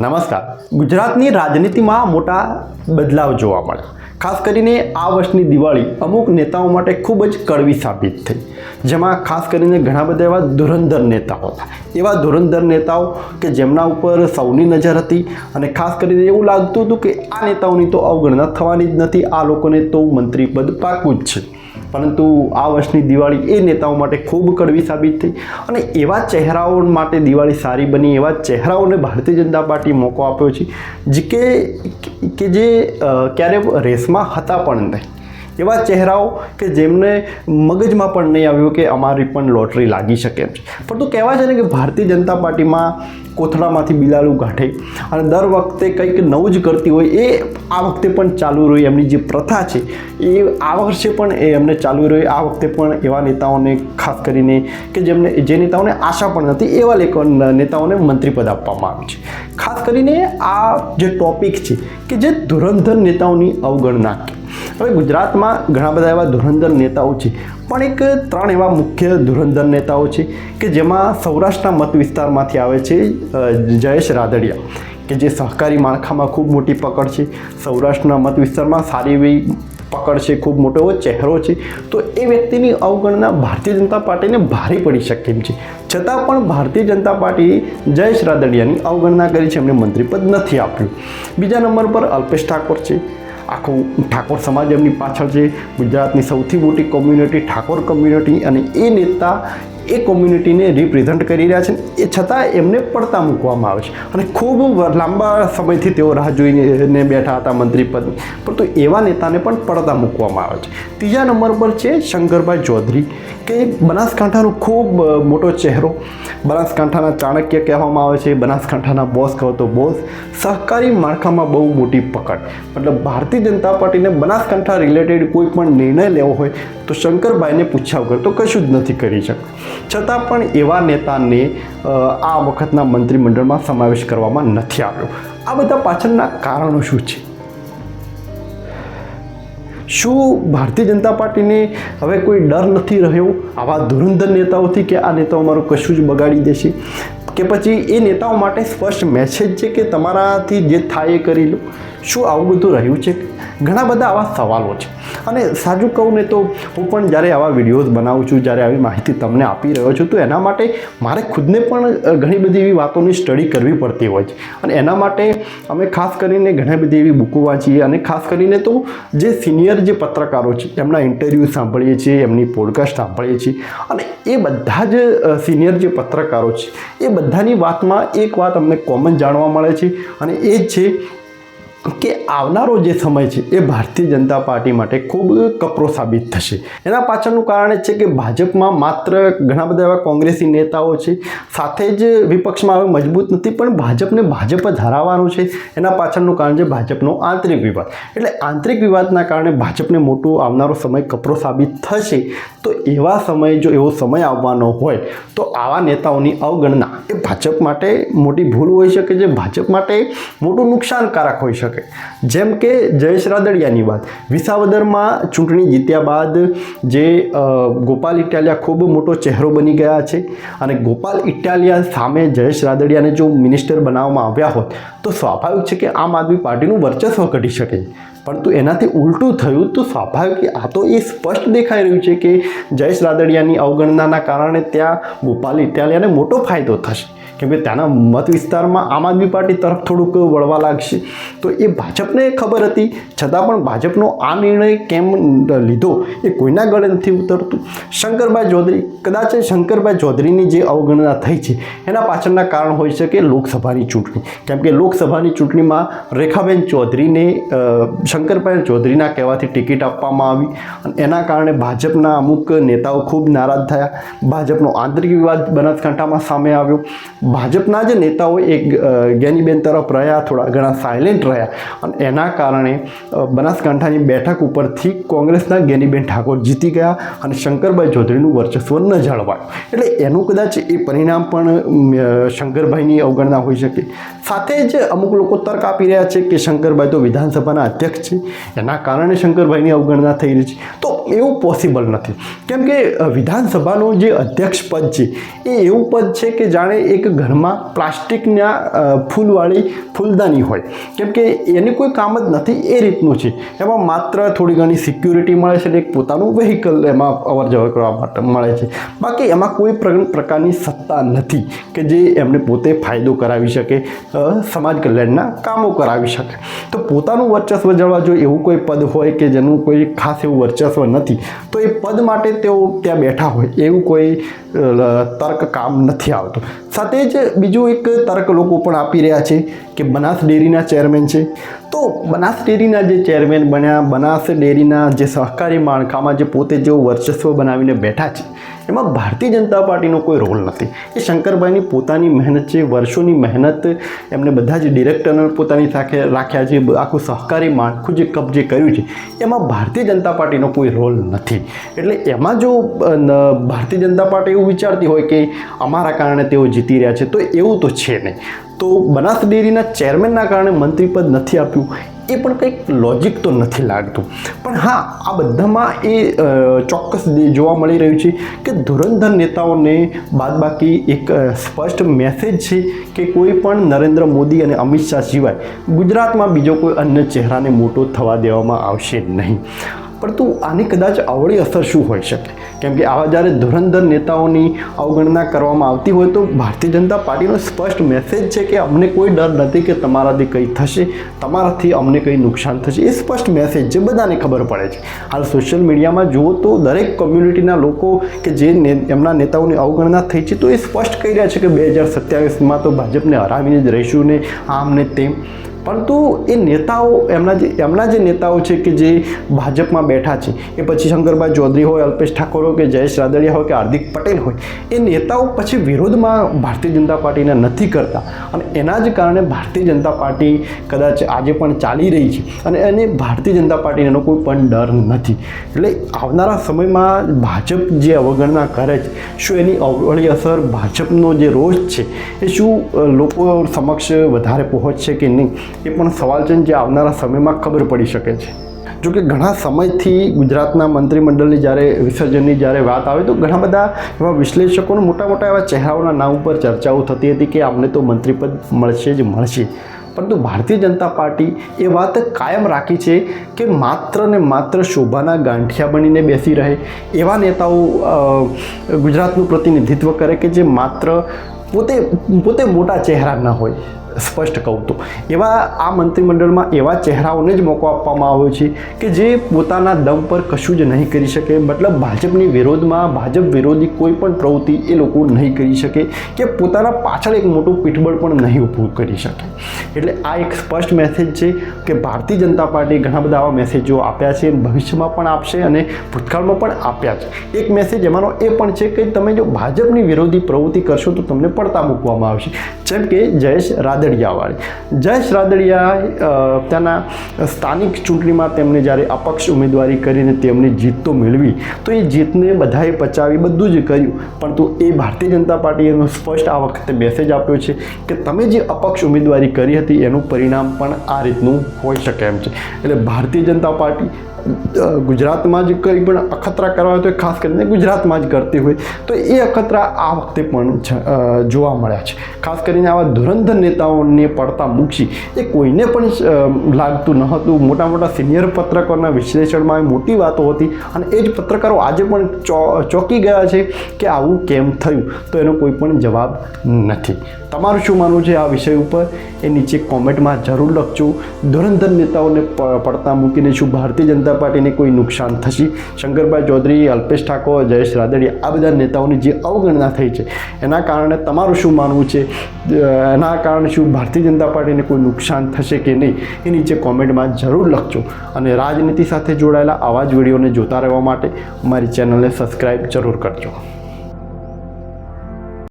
નમસ્કાર. ગુજરાતની રાજનીતિમાં મોટા બદલાવ જોવા મળ્યા. ખાસ કરીને આ વર્ષની દિવાળી અમુક નેતાઓ માટે ખૂબ જ કડવી સાબિત થઈ, જેમાં ખાસ કરીને ઘણા બધા એવા ધુરંધર નેતાઓ હતા. એવા ધુરંધર નેતાઓ કે જેમના ઉપર સૌની નજર હતી અને ખાસ કરીને એવું લાગતું હતું કે આ નેતાઓની તો અવગણના થવાની જ નથી, આ લોકોને તો મંત્રી પદ પાકું જ છે. પરંતુ આ વર્ષની દિવાળી એ નેતાઓ માટે ખૂબ કડવી સાબિત થઈ અને એવા ચહેરાઓ માટે દિવાળી સારી બની, એવા ચહેરાઓને ભારતીય જનતા પાર્ટી મોકો આપ્યો છે કે જે ક્યારે રેસમાં હતા પણ નહીં. એવા ચહેરાઓ કે જેમને મગજમાં પણ નહીં આવ્યું કે અમારી પણ લોટરી લાગી શકે એમ છે. પરંતુ કહેવાય છે ને કે ભારતીય જનતા પાર્ટીમાં કોથળામાંથી બિલાડું કાઢે અને દર વખતે કંઈક નવું જ કરતી હોય, એ આ વખતે પણ ચાલુ રહી. એમની જે પ્રથા છે એ આ વર્ષે પણ એમને ચાલુ રહી. આ વખતે પણ એવા નેતાઓને ખાસ કરીને કે જે નેતાઓને આશા પણ નથી એવા નેતાઓને મંત્રીપદ આપવામાં આવ્યું છે. ખાસ કરીને આ જે ટોપિક છે કે જે ધુરંધર નેતાઓની અવગણના. હવે ગુજરાતમાં ઘણા બધા એવા ધુરંધર નેતાઓ છે, પણ એક 3 એવા મુખ્ય ધુરંધર નેતાઓ છે કે જેમાં સૌરાષ્ટ્રના મત વિસ્તારમાંથી આવે છે જયેશ રાદડિયા, કે જે સહકારી માળખામાં ખૂબ મોટી પકડ છે. સૌરાષ્ટ્રના મત વિસ્તારમાં સારી એવી પકડ છે, ખૂબ મોટો એવો ચહેરો છે. તો એ વ્યક્તિની અવગણના ભારતીય જનતા પાર્ટીને ભારે પડી શકે એમ છે. છતાં પણ ભારતીય જનતા પાર્ટીએ જયેશ રાદડિયાની અવગણના કરી છે, એમને મંત્રીપદ નથી આપ્યું. બીજા નંબર પર અલ્પેશ ઠાકોર છે. આખું ઠાકોર સમાજ એમની પાછળ છે. ગુજરાતની સૌથી મોટી કોમ્યુનિટી ઠાકોર કોમ્યુનિટી, અને એ નેતા એ કોમ્યુનિટીને રિપ્રેઝન્ટ કરી રહ્યા છે. એ છતાં એમને પડતા મૂકવામાં આવે છે અને ખૂબ લાંબા સમયથી તેઓ રાહ જોઈને બેઠા હતા મંત્રીપદની, પરંતુ એવા નેતાને પણ પડતા મૂકવામાં આવે છે. ત્રીજા નંબર પર છે શંકરભાઈ ચૌધરી, કે બનાસકાંઠાનો ખૂબ મોટો ચહેરો. બનાસકાંઠાના ચાણક્ય કહેવામાં આવે છે, બનાસકાંઠાના બોસ કહો તો બોસ. સહકારી માળખામાં બહુ મોટી પકડ. મતલબ ભારતીય જનતા પાર્ટીને બનાસકાંઠા રિલેટેડ કોઈ પણ નિર્ણય લેવો હોય તો શંકરભાઈને પૂછ્યા વગર તો કશું જ નથી કરી શકતા. છતાં પણ એવા નેતાને આ વખતના મંત્રીમંડળમાં સમાવેશ કરવામાં નથી આવ્યો. આ બધા પાછળના કારણો શું છે? શું ભારતીય જનતા પાર્ટીને હવે કોઈ ડર નથી રહ્યો આવા ધુરંધર નેતાઓથી કે આ નેતાઓ મારું કશું જ બગાડી દેશે? કે પછી એ નેતાઓ માટે સ્પષ્ટ મેસેજ છે કે તમારાથી જે થાય એ કરી લો? શું આવું બધું રહ્યું છે? ઘણા બધા આવા સવાલો છે. અને સાચું કહું ને તો હું પણ જ્યારે આવા વિડીયોઝ બનાવું છું, જ્યારે આવી માહિતી તમને આપી રહ્યો છું, તો એના માટે મારે ખુદને પણ ઘણી બધી એવી વાતોની સ્ટડી કરવી પડતી હોય છે. અને એના માટે અમે ખાસ કરીને ઘણી બધી એવી બુકો વાંચીએ અને ખાસ કરીને તો જે સિનિયર જે પત્રકારો છે એમના ઇન્ટરવ્યૂ સાંભળીએ છીએ, એમની પોડકાસ્ટ સાંભળીએ છીએ. અને એ બધા જ સિનિયર જે પત્રકારો છે એ બધાની વાતમાં એક વાત અમને કોમન જાણવા મળે છે, અને એ જ છે કે આવનારો જે સમય છે એ ભારતીય જનતા પાર્ટી માટે ખૂબ કપરો સાબિત થશે. એના પાછળનું કારણ એ છે કે ભાજપમાં માત્ર ઘણા બધા એવા કોંગ્રેસી નેતાઓ છે, સાથે જ વિપક્ષમાં હવે મજબૂત નથી, પણ ભાજપ જ હરાવવાનું છે. એના પાછળનું કારણ છે ભાજપનો આંતરિક વિવાદ. એટલે આંતરિક વિવાદના કારણે ભાજપને મોટું આવનારો સમય કપરો સાબિત થશે. તો એવા સમયે જો એવો સમય આવવાનો હોય તો આવા નેતાઓની અવગણના એ ભાજપ માટે મોટી ભૂલ હોઈ શકે, જે ભાજપ માટે મોટું નુકસાનકારક હોઈ શકે. જેમ કે જયેશ રાદડિયાની વાત, વિસાવદરમાં ચૂંટણી જીત્યા બાદ જે ગોપાલ ઇટાલિયા ખૂબ મોટો ચહેરો બની ગયા છે, અને ગોપાલ ઇટાલિયા સામે જયેશ રાદડિયાને જો મિનિસ્ટર બનાવવામાં આવ્યા હોત તો સ્વાભાવિક છે કે આમ આદમી પાર્ટીનું વર્ચસ્વ ઘટી શકે. પરંતુ એનાથી ઉલટું થયું. તો સ્વાભાવિક આ તો એ સ્પષ્ટ દેખાઈ રહ્યું છે કે જયેશ રાદડિયાની અવગણનાના કારણે ત્યાં ગોપાલ ઇટાલિયાને મોટો ફાયદો થશે, કેમ કે ત્યાંના મત વિસ્તારમાં આમ આદમી પાર્ટી તરફ થોડુંક વળવા લાગશે. તો એ ભાજપને ખબર હતી, છતાં પણ ભાજપનો આ નિર્ણય કેમ લીધો એ કોઈના ગળે નથી ઉતરતું. શંકરભાઈ ચૌધરી, કદાચ શંકરભાઈ ચૌધરીની જે અવગણના થઈ છે એના પાછળના કારણ હોઈ શકે લોકસભાની ચૂંટણી. કેમ કે લોકસભાની ચૂંટણીમાં રેખાબેન ચૌધરીને શંકરભાઈ ચૌધરીના કહેવાથી ટિકિટ આપવામાં આવી, અને એના કારણે ભાજપના અમુક નેતાઓ ખૂબ નારાજ થયા. ભાજપનો આંતરિક વિવાદ બનાસકાંઠામાં સામે આવ્યો. ભાજપના જે નેતાઓ એક જ્ઞાનીબેન તરફ રહ્યા, થોડા ઘણા સાયલેન્ટ રહ્યા, અને એના કારણે બનાસકાંઠાની બેઠક ઉપરથી કોંગ્રેસના જ્ઞાનીબેન ઠાકોર જીતી ગયા અને શંકરભાઈ ચૌધરીનું વર્ચસ્વ ન જળવાયું. એટલે એનું કદાચ એ પરિણામ પણ શંકરભાઈની અવગણના હોઈ શકે. સાથે જ અમુક લોકો તર્ક આપી રહ્યા છે કે શંકરભાઈ તો વિધાનસભાના અધ્યક્ષ છે, એના કારણે શંકરભાઈની અવગણના થઈ રહી છે. તો એવું પોસિબલ નથી. કેમ કે વિધાનસભાનું જે અધ્યક્ષ પદ છે એ એવું પદ છે કે જાણે એક ઘરમાં પ્લાસ્ટિકના ફૂલવાળી ફૂલદાની હોય. કેમ કે એની કોઈ કામ જ નથી એ રીતનું છે. એમાં માત્ર થોડી ઘણી સિક્યુરિટી મળે છે અને એક પોતાનું વ્હીકલ એમાં અવર જવર કરવા માટે મળે છે. બાકી એમાં કોઈ પ્રકારની સત્તા નથી કે જે એમને પોતે ફાયદો કરાવી શકે, સમાજ કલ્યાણના કામો કરાવી શકે. તો પોતાનું વર્ચસ્વ જળવા જો એવું કોઈ પદ હોય કે જેનું કોઈ ખાસ એવું વર્ચસ્વ નથી, તો એ પદ માટે તેઓ ત્યાં બેઠા હોય એવું કોઈ તર્ક કામ નથી આવતું. સાથે જ બીજું એક તર્ક લોકો પણ આપી રહ્યા છે કે બનાસ ડેરીના ચેરમેન છે. તો બનાસ ડેરીના જે ચેરમેન બન્યા, બનાસ ડેરીના જે સહકારી માળખામાં જે પોતે જેવું વર્ચસ્વ બનાવીને બેઠા છે, એમાં ભારતીય જનતા પાર્ટીનો કોઈ રોલ નથી. એ શંકરભાઈની પોતાની મહેનત છે, વર્ષોની મહેનત. એમને બધા જ ડિરેક્ટરને પોતાની સાથે રાખ્યા છે. આખું સહકારી માળખું જે કબજે કર્યું છે એમાં ભારતીય જનતા પાર્ટીનો કોઈ રોલ નથી. એટલે એમાં જો ભારતીય જનતા પાર્ટી એવું વિચારતી હોય કે અમારા કારણે તેઓ જીતી રહ્યા છે, તો એવું તો છે નહીં. તો બનાસ ડેરીના ચેરમેનના કારણે મંત્રીપદ નથી આપ્યું, એ પણ કંઈક લોજિક તો નથી લાગતું. પણ હા, આ બધામાં એ ચોક્કસ જોવા મળી રહ્યું છે કે ધુરંધર નેતાઓને બાદબાકી એક સ્પષ્ટ મેસેજ છે કે કોઈ પણ નરેન્દ્ર મોદી અને અમિત શાહ સિવાય ગુજરાતમાં બીજો કોઈ અન્ય ચહેરાને મોટો થવા દેવામાં આવશે નહીં. પરંતુ આની કદાચ અવળી અસર શું હોઈ શકે? કેમ કે આવા જ્યારે ધુરંધર નેતાઓની અવગણના કરવામાં આવતી હોય તો ભારતીય જનતા પાર્ટીનો સ્પષ્ટ મેસેજ છે કે અમને કોઈ ડર નથી કે તમારાથી કંઈ થશે, તમારાથી અમને કંઈ નુકસાન થશે. એ સ્પષ્ટ મેસેજ છે, બધાને ખબર પડે છે. હાલ સોશિયલ મીડિયામાં જુઓ તો દરેક કમ્યુનિટીના લોકો કે જે એમના નેતાઓની અવગણના થઈ છે, તો એ સ્પષ્ટ કહી રહ્યા છે કે 2027માં તો ભાજપને હરાવીને જ રહીશું ને આમ ને તેમ. પરંતુ એ નેતાઓ એમના જે નેતાઓ છે કે જે ભાજપમાં બેઠા છે, એ પછી શંકરભાઈ ચૌધરી હોય, અલ્પેશ ઠાકોર હોય કે જયેશ રાદડિયા હોય કે હાર્દિક પટેલ હોય, એ નેતાઓ પછી વિરોધમાં ભારતીય જનતા પાર્ટીને નથી કરતા. અને એના જ કારણે ભારતીય જનતા પાર્ટી કદાચ આજે પણ ચાલી રહી છે અને એને ભારતીય જનતા પાર્ટીનો કોઈ પણ ડર નથી. એટલે આવનારા સમયમાં ભાજપ જે અવગણના કરે છે, શું એની અવળી અસર ભાજપનો જે રોષ છે એ શું લોકો સમક્ષ વધારે પહોંચશે કે નહીં, એ પણ સવાલ છે જે આવનારા સમયમાં ખબર પડી શકે છે. જોકે ઘણા સમયથી ગુજરાતના મંત્રીમંડળની જ્યારે વિસર્જનની જ્યારે વાત આવે તો ઘણા બધા એવા વિશ્લેષકોને મોટા મોટા એવા ચહેરાઓના નામ ઉપર ચર્ચાઓ થતી હતી કે અમને તો મંત્રીપદ મળશે જ મળશે. પરંતુ ભારતીય જનતા પાર્ટી એ વાત કાયમ રાખી છે કે માત્ર ને માત્ર શોભાના ગાંઠિયા બનીને બેસી રહે એવા નેતાઓ ગુજરાતનું પ્રતિનિધિત્વ કરે કે જે માત્ર પોતે મોટા ચહેરા ન હોય. સ્પષ્ટ કહું તો એવા આ મંત્રીમંડળમાં એવા ચહેરાઓને જ મોકો આપવામાં આવ્યો છે કે જે પોતાના દમ પર કશું જ નહીં કરી શકે. મતલબ ભાજપની વિરોધમાં ભાજપ વિરોધી કોઈ પણ પ્રવૃત્તિ એ લોકો નહીં કરી શકે કે પોતાના પાછળ એક મોટું પીઠબળ પણ નહીં ઊભું કરી શકે. એટલે આ એક સ્પષ્ટ મેસેજ છે કે ભારતીય જનતા પાર્ટી ઘણા બધા આવા મેસેજો આપ્યા છે, ભવિષ્યમાં પણ આપશે અને ભૂતકાળમાં પણ આપ્યા છે. એક મેસેજ એમાંનો એ પણ છે કે તમે જો ભાજપની વિરોધી પ્રવૃત્તિ કરશો તો તમને પડતા મૂકવામાં આવશે. જેમ કે જયેશ રાદડિયા ત્યાંના સ્થાનિક ચૂંટણીમાં તેમણે જ્યારે અપક્ષ ઉમેદવારી કરીને તેમની જીત તો મેળવી, તો એ જીતને બધાએ પચાવી બધું જ કર્યું. પરંતુ એ ભારતીય જનતા પાર્ટીએ એનો સ્પષ્ટ આ વખતે મેસેજ આપ્યો છે કે તમે જે અપક્ષ ઉમેદવારી કરી હતી એનું પરિણામ પણ આ રીતનું હોઈ શકે એમ છે. એટલે ભારતીય જનતા પાર્ટી ગુજરાતમાં જ કંઈ પણ અખતરા કરવા હોય તો ખાસ કરીને ગુજરાતમાં જ કરતી હોય તો એ અખતરા આ વખતે પણ જોવા મળ્યા છે. ખાસ કરીને આવા ધુરંધર નેતાઓને પડતા મૂકી એ કોઈને પણ લાગતું ન હતું. મોટા મોટા સિનિયર પત્રકારોના વિશ્લેષણમાં મોટી વાતો હતી અને એ જ પત્રકારો આજે પણ ચોંકી ગયા છે કે આવું કેમ થયું, તો એનો કોઈ પણ જવાબ નથી. તમારું શું માનવું છે આ વિષય ઉપર એ નીચે કોમેન્ટમાં જરૂર લખજો. ધુરંધર નેતાઓને પડતા મૂકીને શું ભારતીય જનતા પાર્ટીને કોઈ નુકસાન થશે? શંકરભાઈ ચૌધરી, અલ્પેશ ઠાકોર, જયેશ રાદડિયા આ બધા નેતાઓની જે અવગણના થઈ છે એના કારણે તમારું શું માનવું છે? એના કારણે શું ભારતીય જનતા પાર્ટીને કોઈ નુકસાન થશે કે નહીં એ નીચે કોમેન્ટમાં જરૂર લખજો. અને રાજનીતિ સાથે જોડાયેલા આવા જ વિડીયોને જોતા રહેવા માટે મારી ચેનલને સબસ્ક્રાઈબ જરૂર કરજો.